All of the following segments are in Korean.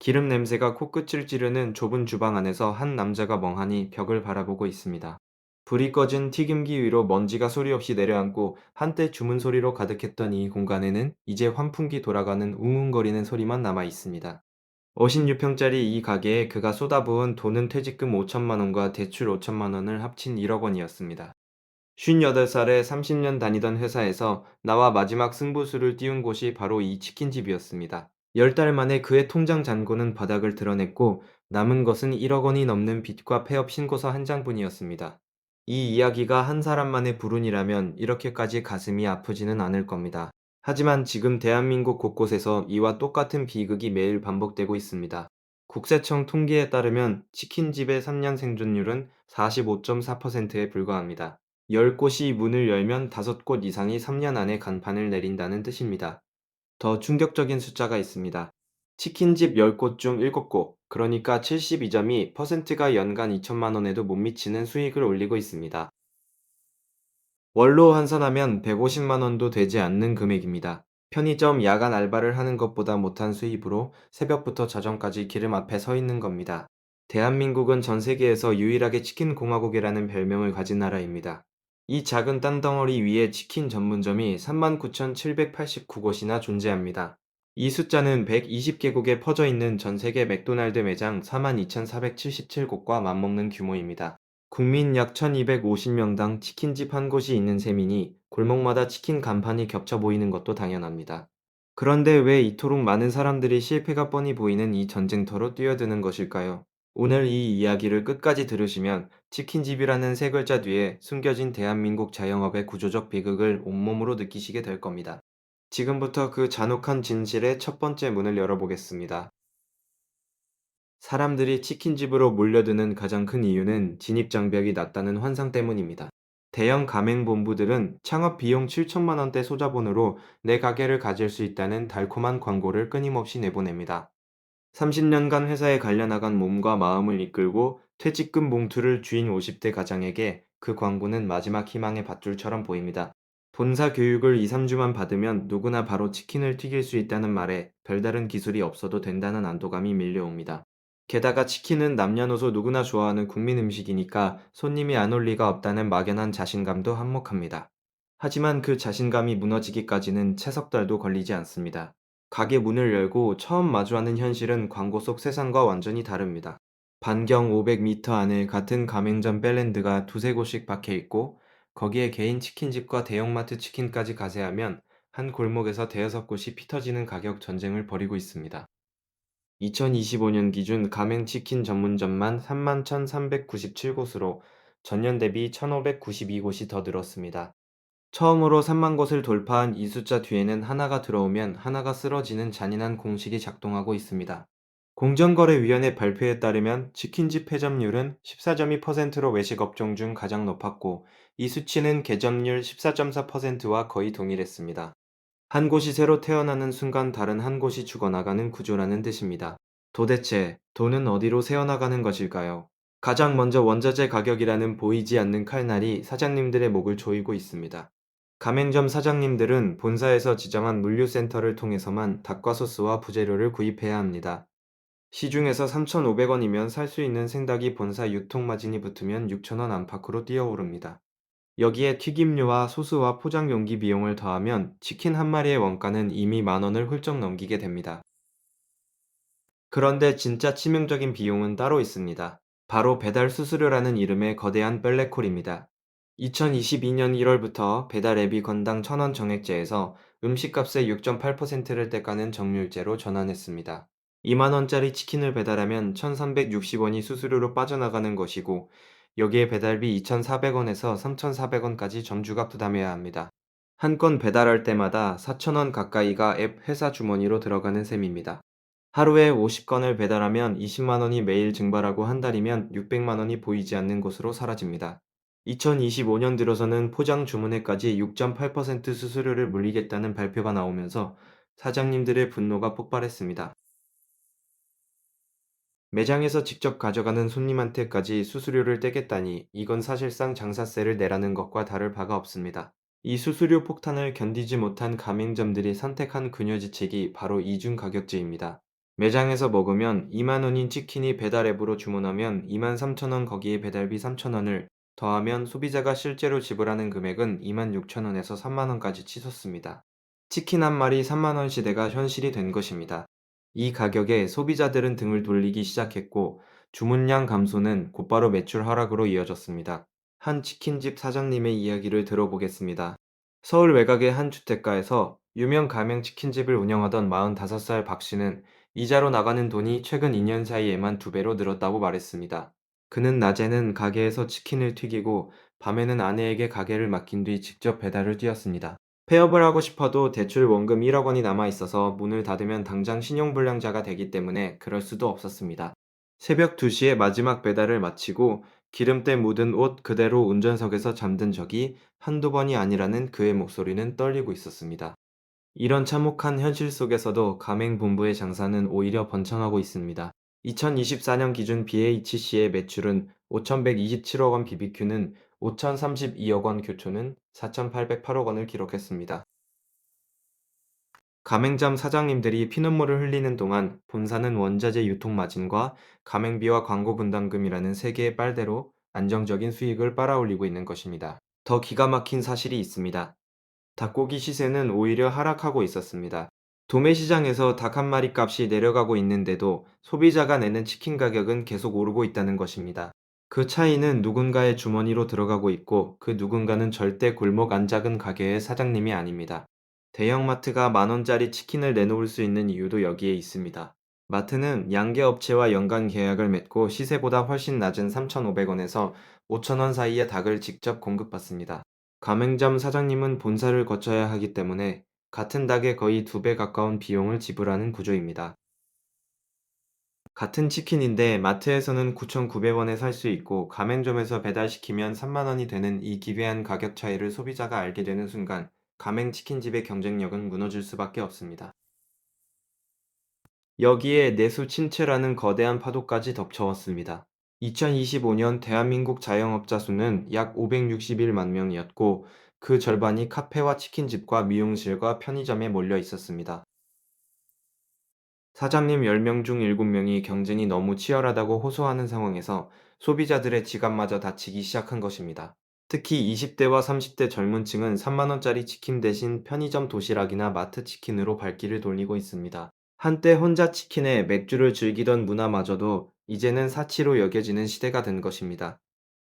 기름 냄새가 코끝을 찌르는 좁은 주방 안에서 한 남자가 멍하니 벽을 바라보고 있습니다. 불이 꺼진 튀김기 위로 먼지가 소리 없이 내려앉고 한때 주문 소리로 가득했던 이 공간에는 이제 환풍기 돌아가는 웅웅거리는 소리만 남아 있습니다. 56평짜리 이 가게에 그가 쏟아부은 돈은 퇴직금 5천만 원과 대출 5천만 원을 합친 1억 원이었습니다. 58살에 30년 다니던 회사에서 나와 마지막 승부수를 띄운 곳이 바로 이 치킨집이었습니다. 10달 만에 그의 통장 잔고는 바닥을 드러냈고 남은 것은 1억 원이 넘는 빚과 폐업 신고서 한 장뿐이었습니다. 이 이야기가 한 사람만의 불운이라면 이렇게까지 가슴이 아프지는 않을 겁니다. 하지만 지금 대한민국 곳곳에서 이와 똑같은 비극이 매일 반복되고 있습니다. 국세청 통계에 따르면 치킨집의 3년 생존율은 45.4%에 불과합니다. 10곳이 문을 열면 5곳 이상이 3년 안에 간판을 내린다는 뜻입니다. 더 충격적인 숫자가 있습니다. 치킨집 10곳 중 7곳, 그러니까 72점이 퍼센트가 연간 2천만 원에도 못 미치는 수익을 올리고 있습니다. 월로 환산하면 150만 원도 되지 않는 금액입니다. 편의점 야간 알바를 하는 것보다 못한 수입으로 새벽부터 자정까지 기름 앞에 서 있는 겁니다. 대한민국은 전 세계에서 유일하게 치킨 공화국이라는 별명을 가진 나라입니다. 이 작은 땅덩어리 위에 치킨 전문점이 39,789곳이나 존재합니다. 이 숫자는 120개국에 퍼져 있는 전 세계 맥도날드 매장 42,477곳과 맞먹는 규모입니다. 국민 약 1250명당 치킨집 한 곳이 있는 셈이니 골목마다 치킨 간판이 겹쳐 보이는 것도 당연합니다. 그런데 왜 이토록 많은 사람들이 실패가 뻔히 보이는 이 전쟁터로 뛰어드는 것일까요? 오늘 이 이야기를 끝까지 들으시면 치킨집이라는 세 글자 뒤에 숨겨진 대한민국 자영업의 구조적 비극을 온몸으로 느끼시게 될 겁니다. 지금부터 그 잔혹한 진실의 첫 번째 문을 열어보겠습니다. 사람들이 치킨집으로 몰려드는 가장 큰 이유는 진입장벽이 낮다는 환상 때문입니다. 대형 가맹본부들은 창업 비용 7천만 원대 소자본으로 내 가게를 가질 수 있다는 달콤한 광고를 끊임없이 내보냅니다. 30년간 회사에 갈려나간 몸과 마음을 이끌고 퇴직금 봉투를 쥔 50대 가장에게 그 광고는 마지막 희망의 밧줄처럼 보입니다. 본사 교육을 2, 3주만 받으면 누구나 바로 치킨을 튀길 수 있다는 말에 별다른 기술이 없어도 된다는 안도감이 밀려옵니다. 게다가 치킨은 남녀노소 누구나 좋아하는 국민 음식이니까 손님이 안 올 리가 없다는 막연한 자신감도 한몫합니다. 하지만 그 자신감이 무너지기까지는 채석 달도 걸리지 않습니다. 가게 문을 열고 처음 마주하는 현실은 광고 속 세상과 완전히 다릅니다. 반경 500m 안에 같은 가맹점 벨랜드가 두세 곳씩 박혀 있고 거기에 개인 치킨집과 대형마트 치킨까지 가세하면 한 골목에서 대여섯 곳이 피터지는 가격 전쟁을 벌이고 있습니다. 2025년 기준 가맹치킨 전문점만 31,397곳으로 전년 대비 1,592곳이 더 늘었습니다. 처음으로 3만 곳을 돌파한 이 숫자 뒤에는 하나가 들어오면 하나가 쓰러지는 잔인한 공식이 작동하고 있습니다. 공정거래위원회 발표에 따르면 치킨집 회점률은 14.2%로 외식 업종 중 가장 높았고 이 수치는 개점률 14.4%와 거의 동일했습니다. 한 곳이 새로 태어나는 순간 다른 한 곳이 죽어나가는 구조라는 뜻입니다. 도대체 돈은 어디로 새어나가는 것일까요? 가장 먼저 원자재 가격이라는 보이지 않는 칼날이 사장님들의 목을 조이고 있습니다. 가맹점 사장님들은 본사에서 지정한 물류센터를 통해서만 닭과 소스와 부재료를 구입해야 합니다. 시중에서 3,500원이면 살 수 있는 생닭이 본사 유통마진이 붙으면 6,000원 안팎으로 뛰어오릅니다. 여기에 튀김료와 소스와 포장 용기 비용을 더하면 치킨 한 마리의 원가는 이미 10,000원을 훌쩍 넘기게 됩니다. 그런데 진짜 치명적인 비용은 따로 있습니다. 바로 배달 수수료라는 이름의 거대한 뺄레콜입니다. 2022년 1월부터 배달 앱이 건당 1,000원 정액제에서 음식값의 6.8%를 떼가는 정률제로 전환했습니다. 2만 원짜리 치킨을 배달하면 1,360원이 수수료로 빠져나가는 것이고 여기에 배달비 2,400원에서 3,400원까지 점주가 부담해야 합니다. 한 건 배달할 때마다 4,000원 가까이가 앱 회사 주머니로 들어가는 셈입니다. 하루에 50건을 배달하면 20만 원이 매일 증발하고 한 달이면 600만 원이 보이지 않는 곳으로 사라집니다. 2025년 들어서는 포장 주문에까지 6.8% 수수료를 물리겠다는 발표가 나오면서 사장님들의 분노가 폭발했습니다. 매장에서 직접 가져가는 손님한테까지 수수료를 떼겠다니 이건 사실상 장사세를 내라는 것과 다를 바가 없습니다. 이 수수료 폭탄을 견디지 못한 가맹점들이 선택한 그녀지책이 바로 이중가격제입니다. 매장에서 먹으면 2만 원인 치킨이 배달 앱으로 주문하면 2만 3천 원 거기에 배달비 3천 원을 더하면 소비자가 실제로 지불하는 금액은 2만 6천 원에서 3만 원까지 치솟습니다. 치킨 한 마리 3만 원 시대가 현실이 된 것입니다. 이 가격에 소비자들은 등을 돌리기 시작했고 주문량 감소는 곧바로 매출 하락으로 이어졌습니다. 한 치킨집 사장님의 이야기를 들어보겠습니다. 서울 외곽의 한 주택가에서 유명 가맹 치킨집을 운영하던 45살 박 씨는 이자로 나가는 돈이 최근 2년 사이에만 2배로 늘었다고 말했습니다. 그는 낮에는 가게에서 치킨을 튀기고 밤에는 아내에게 가게를 맡긴 뒤 직접 배달을 뛰었습니다. 폐업을 하고 싶어도 대출 원금 1억 원이 남아 있어서 문을 닫으면 당장 신용불량자가 되기 때문에 그럴 수도 없었습니다. 새벽 2시에 마지막 배달을 마치고 기름때 묻은 옷 그대로 운전석에서 잠든 적이 한두 번이 아니라는 그의 목소리는 떨리고 있었습니다. 이런 참혹한 현실 속에서도 가맹본부의 장사는 오히려 번창하고 있습니다. 2024년 기준 BHC의 매출은 5,127억 원, BBQ는 5,032억 원, 교촌은 4,808억 원을 기록했습니다. 가맹점 사장님들이 피눈물을 흘리는 동안 본사는 원자재 유통 마진과 가맹비와 광고 분담금이라는 세 개의 빨대로 안정적인 수익을 빨아올리고 있는 것입니다. 더 기가 막힌 사실이 있습니다. 닭고기 시세는 오히려 하락하고 있었습니다. 도매 시장에서 닭 한 마리 값이 내려가고 있는데도 소비자가 내는 치킨 가격은 계속 오르고 있다는 것입니다. 그 차이는 누군가의 주머니로 들어가고 있고 그 누군가는 절대 골목 안 작은 가게의 사장님이 아닙니다. 대형마트가 만 원짜리 치킨을 내놓을 수 있는 이유도 여기에 있습니다. 마트는 양계업체와 연간 계약을 맺고 시세보다 훨씬 낮은 3,500원에서 5,000원 사이의 닭을 직접 공급받습니다. 가맹점 사장님은 본사를 거쳐야 하기 때문에 같은 닭의 거의 2배 가까운 비용을 지불하는 구조입니다. 같은 치킨인데 마트에서는 9,900원에 살 수 있고 가맹점에서 배달시키면 3만 원이 되는 이 기괴한 가격 차이를 소비자가 알게 되는 순간 가맹 치킨집의 경쟁력은 무너질 수밖에 없습니다. 여기에 내수 침체라는 거대한 파도까지 덮쳐왔습니다. 2025년 대한민국 자영업자 수는 약 561만 명이었고 그 절반이 카페와 치킨집과 미용실과 편의점에 몰려 있었습니다. 사장님 10명 중 7명이 경쟁이 너무 치열하다고 호소하는 상황에서 소비자들의 지갑마저 닫히기 시작한 것입니다. 특히 20대와 30대 젊은 층은 3만 원짜리 치킨 대신 편의점 도시락이나 마트 치킨으로 발길을 돌리고 있습니다. 한때 혼자 치킨에 맥주를 즐기던 문화마저도 이제는 사치로 여겨지는 시대가 된 것입니다.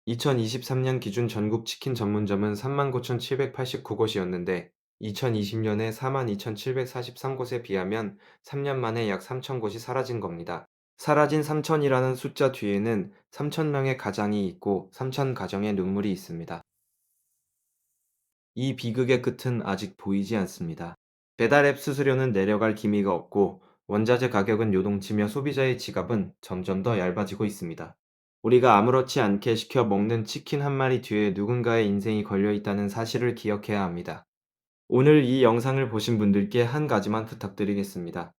2023년 기준 전국 치킨 전문점은 39,789곳이었는데 2020년에 42,743곳에 비하면 3년 만에 약 3,000곳이 사라진 겁니다. 사라진 3,000이라는 숫자 뒤에는 3,000명의 가장이 있고 3,000 가정의 눈물이 있습니다. 이 비극의 끝은 아직 보이지 않습니다. 배달앱 수수료는 내려갈 기미가 없고 원자재 가격은 요동치며 소비자의 지갑은 점점 더 얇아지고 있습니다. 우리가 아무렇지 않게 시켜 먹는 치킨 한 마리 뒤에 누군가의 인생이 걸려 있다는 사실을 기억해야 합니다. 오늘 이 영상을 보신 분들께 한 가지만 부탁드리겠습니다.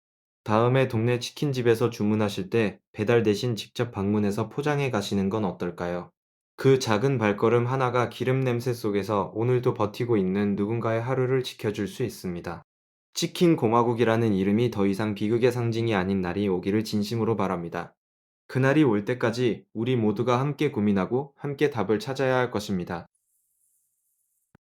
다음에 동네 치킨집에서 주문하실 때 배달 대신 직접 방문해서 포장해 가시는 건 어떨까요? 그 작은 발걸음 하나가 기름 냄새 속에서 오늘도 버티고 있는 누군가의 하루를 지켜줄 수 있습니다. 치킨 공화국이라는 이름이 더 이상 비극의 상징이 아닌 날이 오기를 진심으로 바랍니다. 그날이 올 때까지 우리 모두가 함께 고민하고 함께 답을 찾아야 할 것입니다.